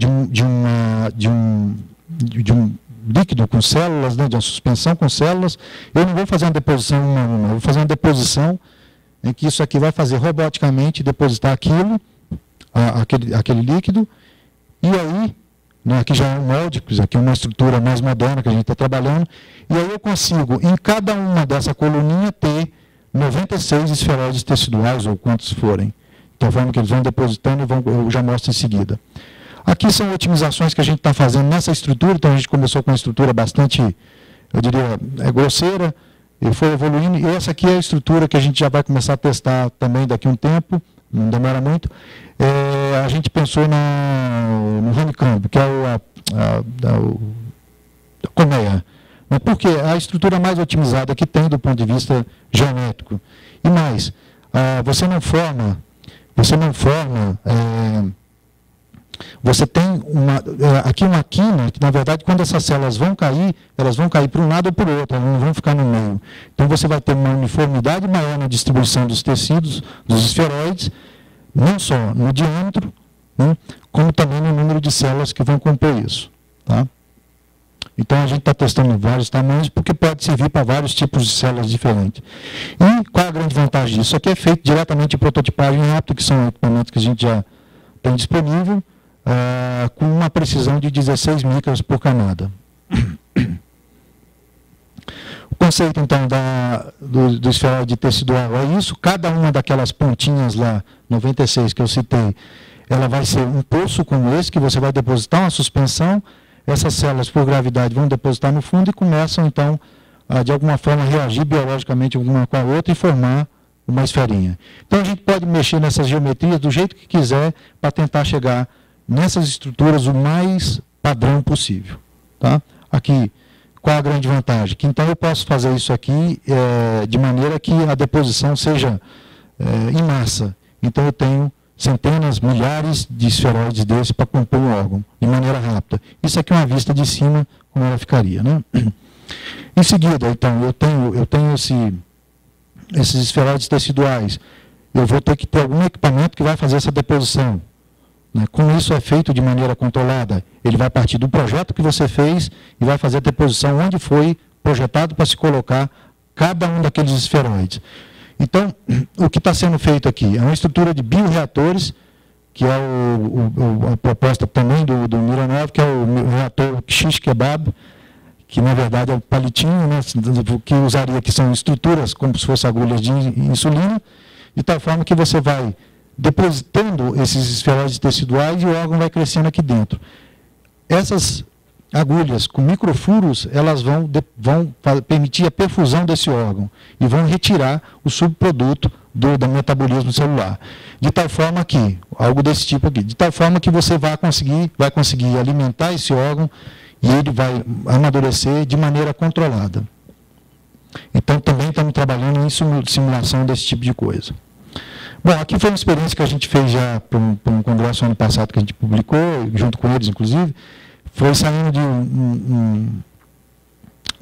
de um líquido com células, né, de uma suspensão com células, eu não vou fazer uma deposição uma a uma, eu vou fazer uma deposição em que isso aqui vai fazer roboticamente, depositar aquele líquido, e aí, né, aqui já é um molde, aqui é uma estrutura mais moderna que a gente está trabalhando, e aí eu consigo, em cada uma dessa coluninha, ter 96 esferoides teciduais, ou quantos forem. Então, forma que eles vão depositando, eu já mostro em seguida. Aqui são otimizações que a gente está fazendo nessa estrutura, então a gente começou com uma estrutura bastante, eu diria, grosseira, e foi evoluindo, e essa aqui é a estrutura que a gente já vai começar a testar também daqui a um tempo, não demora muito. A gente pensou no honeycomb, que é a colmeia. Porque é a estrutura mais otimizada que tem do ponto de vista geométrico. E mais, você tem aqui uma quina, que na verdade, quando essas células vão cair para um lado ou para o outro, elas não vão ficar no meio. Então você vai ter uma uniformidade maior na distribuição dos tecidos, dos esferoides, não só no diâmetro, né, como também no número de células que vão compor isso. Tá? Então a gente está testando vários tamanhos, porque pode servir para vários tipos de células diferentes. E qual é a grande vantagem disso? Isso aqui é feito diretamente em prototipagem rápida, que são equipamentos que a gente já tem disponível, com uma precisão de 16 micras por camada. O conceito, então, do esferoide tecidual é isso. Cada uma daquelas pontinhas lá, 96 que eu citei, ela vai ser um poço como esse, que você vai depositar uma suspensão. Essas células, por gravidade, vão depositar no fundo e começam, então, de alguma forma, reagir biologicamente uma com a outra e formar uma esferinha. Então, a gente pode mexer nessas geometrias do jeito que quiser para tentar chegar nessas estruturas o mais padrão possível. Tá? Aqui, qual a grande vantagem? Que então eu posso fazer isso aqui de maneira que a deposição seja em massa. Então eu tenho centenas, milhares de esferoides desses para compor um órgão, de maneira rápida. Isso aqui é uma vista de cima, como ela ficaria. Né? Em seguida, então, eu tenho esses esferoides teciduais. Eu vou ter que ter algum equipamento que vai fazer essa deposição. Como isso é feito de maneira controlada, ele vai partir do projeto que você fez e vai fazer a deposição onde foi projetado para se colocar cada um daqueles esferoides. Então, o que está sendo feito aqui é uma estrutura de bioreatores, que é a proposta também do Mironov, que é o reator shish kebab, que na verdade é o palitinho, né, que usaria, que são estruturas como se fossem agulhas de insulina, de tal forma que você vai depositando esses esferoides teciduais e o órgão vai crescendo aqui dentro. Essas agulhas com microfuros, elas vão permitir a perfusão desse órgão e vão retirar o subproduto do metabolismo celular. De tal forma que, algo desse tipo aqui, de tal forma que você vai conseguir alimentar esse órgão e ele vai amadurecer de maneira controlada. Então, também estamos trabalhando em simulação desse tipo de coisa. Bom, aqui foi uma experiência que a gente fez já para um congresso ano passado que a gente publicou, junto com eles, inclusive. Foi saindo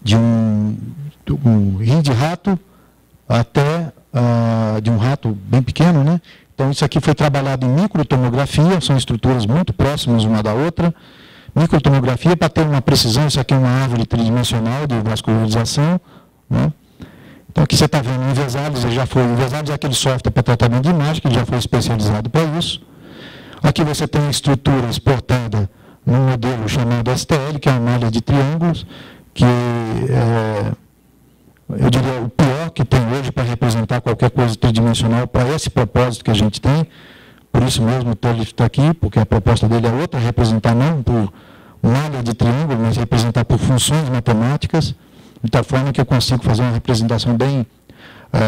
de um rim de rato até de um rato bem pequeno, né? Então, isso aqui foi trabalhado em microtomografia, são estruturas muito próximas uma da outra. Microtomografia para ter uma precisão, isso aqui é uma árvore tridimensional de vascularização, né? Então, aqui você está vendo o Invesalis, o Invesalis é aquele software para tratamento de imagem, que já foi especializado para isso. Aqui você tem a estrutura exportada num modelo chamado STL, que é uma malha de triângulos, que eu diria, o pior que tem hoje para representar qualquer coisa tridimensional para esse propósito que a gente tem. Por isso mesmo o Tolif está aqui, porque a proposta dele é outra, representar não por malha de triângulo, mas representar por funções matemáticas, de tal forma que eu consigo fazer uma representação bem...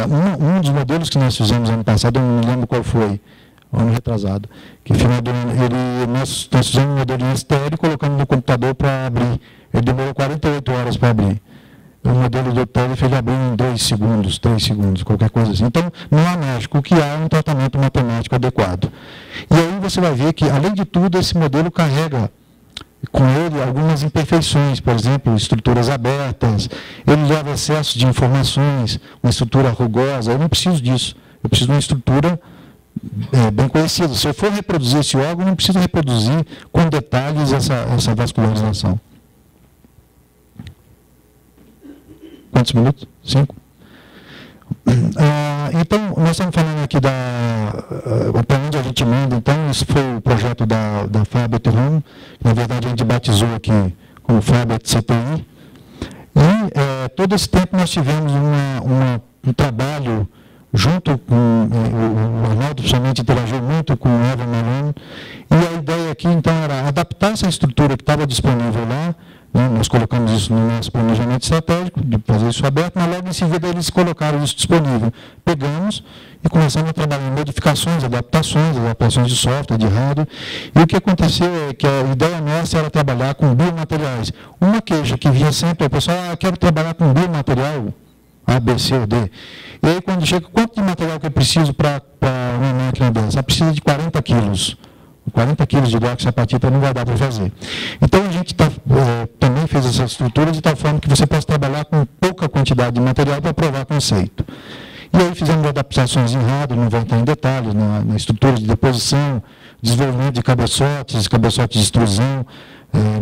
um dos modelos que nós fizemos ano passado, eu não me lembro qual foi, ano retrasado, que nós fizemos um modelo em STL e colocamos no computador para abrir. Ele demorou 48 horas para abrir. O modelo do Tolif ele abriu em 2 segundos, 3 segundos, qualquer coisa assim. Então, não há mágico, o que há é um tratamento matemático adequado. E aí você vai ver que, além de tudo, esse modelo carrega com ele algumas imperfeições, por exemplo, estruturas abertas, ele leva excesso de informações, uma estrutura rugosa. Eu não preciso disso. Eu preciso de uma estrutura bem conhecido. Se eu for reproduzir esse órgão, não preciso reproduzir com detalhes essa vascularização. Quantos minutos? 5? Então, nós estamos falando aqui para onde a gente manda. Então, isso foi o projeto da Fabet Home, que na verdade a gente batizou aqui como Fabet CTI. E todo esse tempo nós tivemos um trabalho junto com o Arnaldo, principalmente interagiu muito com o Eva Melon, e a ideia aqui então era adaptar essa estrutura que estava disponível lá, né? Nós colocamos isso no nosso planejamento estratégico, de fazer isso aberto, mas logo em seguida eles colocaram isso disponível. Pegamos e começamos a trabalhar em modificações, adaptações de software, de hardware, e o que aconteceu é que a ideia nossa era trabalhar com biomateriais. Uma queixa que vinha sempre, o pessoal, quero trabalhar com biomaterial, A, B, C ou D. E aí, quando chega, quanto de material que eu preciso para uma máquina dessa? Precisa de 40 quilos. 40 quilos de hidroxiapatita não vai dar para fazer. Então, a gente também fez essa estrutura de tal forma que você possa trabalhar com pouca quantidade de material para provar conceito. E aí fizemos adaptações em hardware, não vou entrar em detalhes, na estrutura de deposição, desenvolvimento de cabeçotes de extrusão,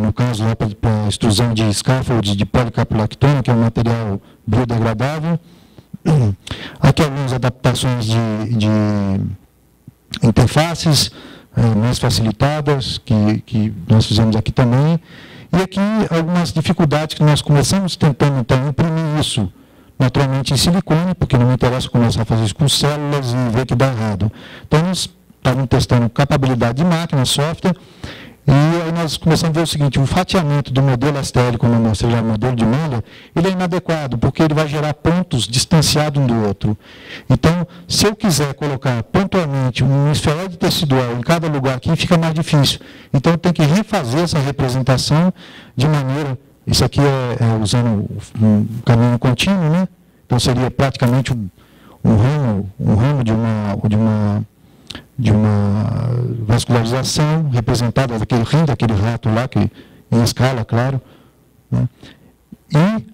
no caso lá para extrusão de scaffold de policapilactona, que é um material biodegradável. Aqui algumas adaptações de interfaces mais facilitadas, que nós fizemos aqui também. E aqui algumas dificuldades que nós começamos tentando então, imprimir isso naturalmente em silicone, porque não me interessa começar a fazer isso com células e ver que dá errado. Então nós estávamos testando capacidade de máquina, software, e aí nós começamos a ver o seguinte, o fatiamento do modelo STL, como eu mostrei lá, o modelo de malha, ele é inadequado, porque ele vai gerar pontos distanciados um do outro. Então, se eu quiser colocar pontualmente um esferoide tecidual em cada lugar aqui, fica mais difícil. Então, eu tenho que refazer essa representação de maneira... Isso aqui é usando um caminho contínuo, né? Então, seria praticamente um ramo de uma vascularização representada daquele rim, daquele rato lá, que, em escala, claro. Né? E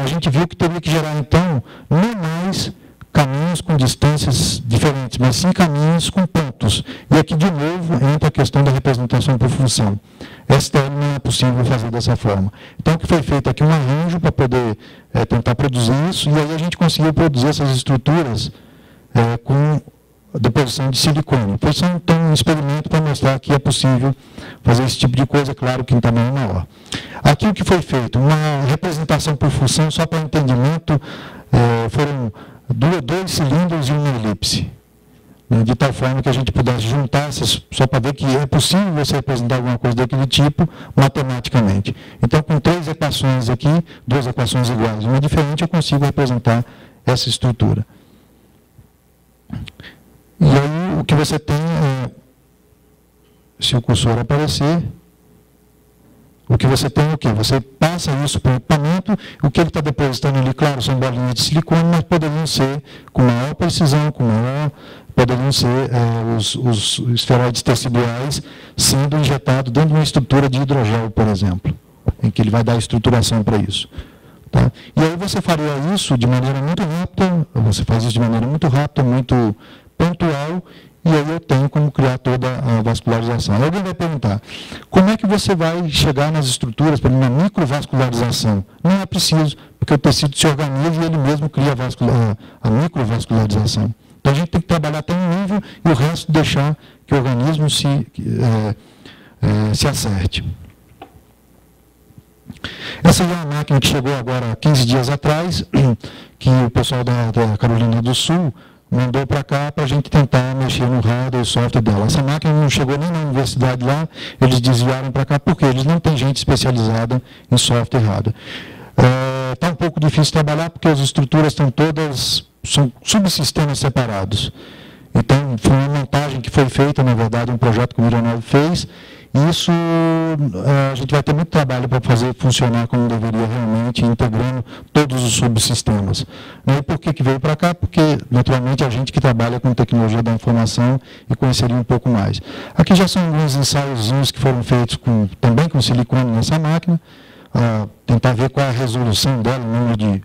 a gente viu que teria que gerar, então, não mais caminhos com distâncias diferentes, mas sim caminhos com pontos. E aqui, de novo, entra a questão da representação por função. STL não é possível fazer dessa forma. Então, o que foi feito aqui, um arranjo para poder tentar produzir isso, e aí a gente conseguiu produzir essas estruturas com deposição de silicone. Foi só então um experimento para mostrar que é possível fazer esse tipo de coisa, claro que em tamanho maior. Aqui o que foi feito? Uma representação por função, só para entendimento, foram dois cilindros e uma elipse. De tal forma que a gente pudesse juntar essas, só para ver que é possível você representar alguma coisa daquele tipo matematicamente. Então, com 3 equações aqui, 2 equações iguais, uma diferente, eu consigo representar essa estrutura. E aí, o que você tem se o cursor aparecer, o que você tem é o quê? Você passa isso para o equipamento, o que ele está depositando ali, claro, são bolinhas de silicone, mas poderiam ser com maior precisão, poderiam ser os esferoides teciduais sendo injetados dentro de uma estrutura de hidrogel, por exemplo, em que ele vai dar estruturação para isso. Tá? E aí você faria isso de maneira muito rápida, você faz isso de maneira muito rápida, muito pontual, e aí eu tenho como criar toda a vascularização. Aí alguém vai perguntar, como é que você vai chegar nas estruturas para uma microvascularização? Não é preciso, porque o tecido se organiza e ele mesmo cria a microvascularização. Então a gente tem que trabalhar até um nível e o resto deixar que o organismo se acerte. Essa é uma máquina que chegou agora 15 dias atrás, que o pessoal da Carolina do Sul mandou para cá para a gente tentar mexer no hardware e software dela. Essa máquina não chegou nem na universidade lá, eles desviaram para cá porque eles não têm gente especializada em software e hardware. Está um pouco difícil trabalhar porque as estruturas estão todas, são subsistemas separados. Então, foi uma montagem que foi feita, na verdade, um projeto que o Mironel fez, e isso a gente vai ter muito trabalho para fazer funcionar como deveria realmente, integrando todos os subsistemas. E por que veio para cá? Porque, naturalmente, a gente que trabalha com tecnologia da informação e conheceria um pouco mais. Aqui já são alguns ensaios que foram feitos também com silicone nessa máquina, tentar ver qual é a resolução dela, o número de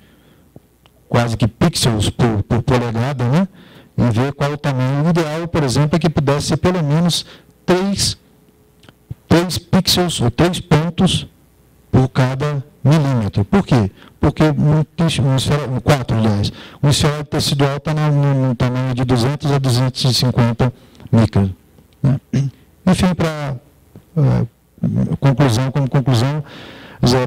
quase que pixels por polegada, né? e ver qual o tamanho. O ideal, por exemplo, é que pudesse ser pelo menos 3 pixels ou 3 pontos por cada milímetro. Por quê? Porque um 4, aliás, um esferoide tecidual está no tamanho de 200 a 250 micras. Né? Enfim, para como conclusão,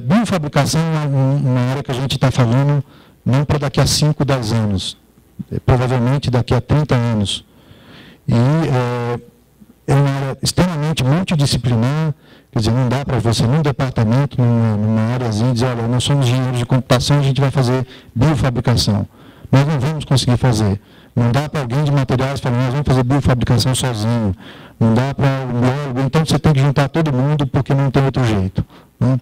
biofabricação é uma área que a gente está falando não para daqui a 5, 10 anos, provavelmente daqui a 30 anos. E é uma área extremamente multidisciplinar, quer dizer, não dá para você, num departamento, numa áreazinha, dizer, olha, nós somos engenheiros de computação, a gente vai fazer biofabricação. Nós não vamos conseguir fazer. Não dá para alguém de materiais falar, nós vamos fazer biofabricação sozinho. Não dá para o biólogo, então você tem que juntar todo mundo, porque não tem outro jeito. Né?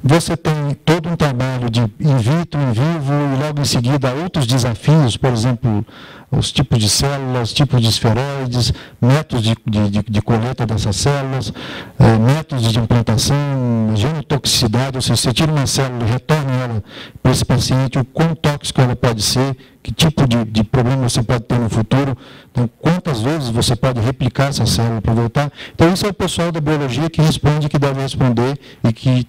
Você tem todo um trabalho de in vitro, in vivo, e logo em seguida outros desafios, por exemplo, os tipos de células, tipos de esferoides, métodos de coleta dessas células, métodos de implantação, genotoxicidade, ou seja, você tira uma célula e retorna ela para esse paciente, o quão tóxico ela pode ser, que tipo de problema você pode ter no futuro, então, quantas vezes você pode replicar essa célula para voltar. Então, isso é o pessoal da biologia que responde, que deve responder e que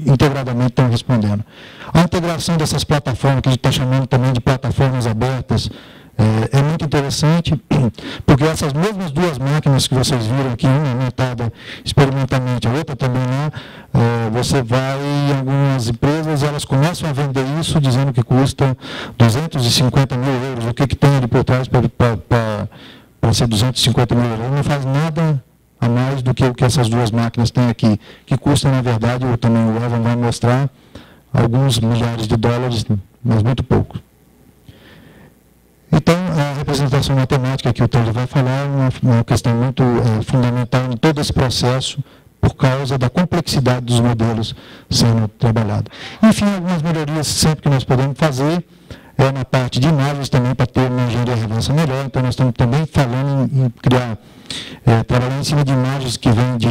integradamente estão respondendo. A integração dessas plataformas, que a gente está chamando também de plataformas abertas, é muito interessante, porque essas mesmas duas máquinas que vocês viram aqui, uma montada experimentalmente, a outra também lá, você vai em algumas empresas, elas começam a vender isso, dizendo que custa 250 mil euros. O que tem ali por trás para ser 250 mil euros? Não faz nada a mais do que o que essas duas máquinas têm aqui, que custa, na verdade, também o Evan vai mostrar, alguns milhares de dólares, mas muito pouco. Então, a representação matemática que o Taylor vai falar é uma questão muito fundamental em todo esse processo, por causa da complexidade dos modelos sendo trabalhados. Enfim, algumas melhorias sempre que nós podemos fazer na parte de imagens também, para ter uma engenharia de relevância melhor. Então, nós estamos também falando em criar, trabalhar em cima de imagens que vêm de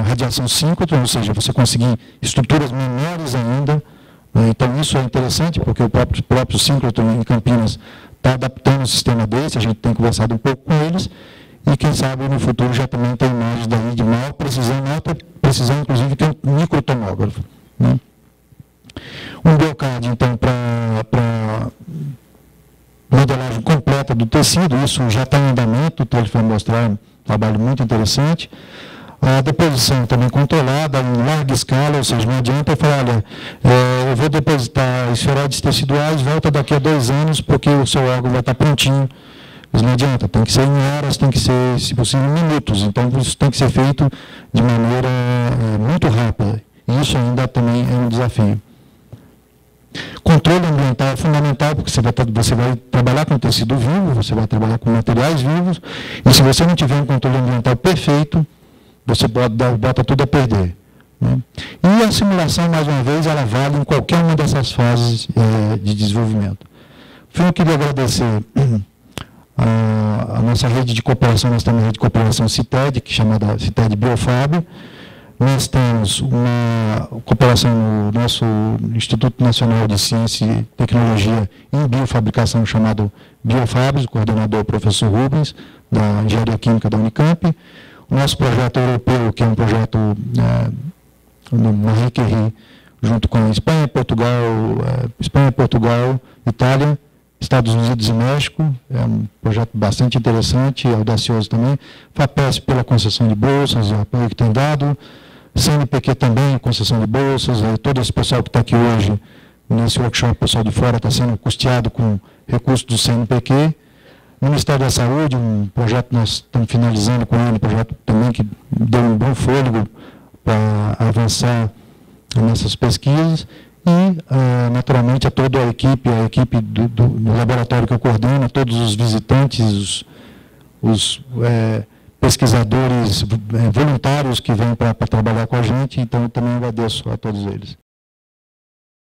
radiação síncrona, ou seja, você conseguir estruturas menores ainda. Então, isso é interessante, porque o próprio síncrotron em Campinas está adaptando o sistema desse, a gente tem conversado um pouco com eles, e quem sabe no futuro já também tem imagens daí de maior precisão, inclusive que é um microtomógrafo. Né? Um BioCAD, então, para modelagem completa do tecido, isso já está em andamento, então ele vai mostrar um trabalho muito interessante. A deposição também controlada em larga escala, ou seja, não adianta eu falar, olha, eu vou depositar esferoides teciduais, volta daqui a 2 anos, porque o seu órgão vai estar prontinho. Mas não adianta, tem que ser em horas, tem que ser, se possível, em minutos. Então, isso tem que ser feito de maneira muito rápida. E isso ainda também é um desafio. Controle ambiental é fundamental, porque você vai trabalhar com tecido vivo, você vai trabalhar com materiais vivos, e se você não tiver um controle ambiental perfeito, você bota tudo a perder. Né? E a simulação, mais uma vez, ela vale em qualquer uma dessas fases de desenvolvimento. Fim, eu queria agradecer a nossa rede de cooperação, nós temos a rede de cooperação CITED, que é chamada CITED Biofab. Nós temos uma cooperação no nosso Instituto Nacional de Ciência e Tecnologia em Biofabricação, chamado Biofabs, o coordenador é o professor Rubens, da Engenharia Química da Unicamp. O nosso projeto europeu, que é um projeto no Marie Curie, junto com Espanha, Portugal, Itália, Estados Unidos e México, é um projeto bastante interessante, audacioso também. FAPESP pela concessão de bolsas, o apoio que tem dado. CNPq também, concessão de bolsas. Todo esse pessoal que está aqui hoje, nesse workshop, o pessoal de fora, está sendo custeado com recursos do CNPq. Ministério da Saúde, um projeto que nós estamos finalizando com ele, um projeto também que deu um bom fôlego para avançar nessas pesquisas. E, naturalmente, a toda a equipe do laboratório que eu coordeno, todos os visitantes, os pesquisadores voluntários que vêm para trabalhar com a gente, então eu também agradeço a todos eles.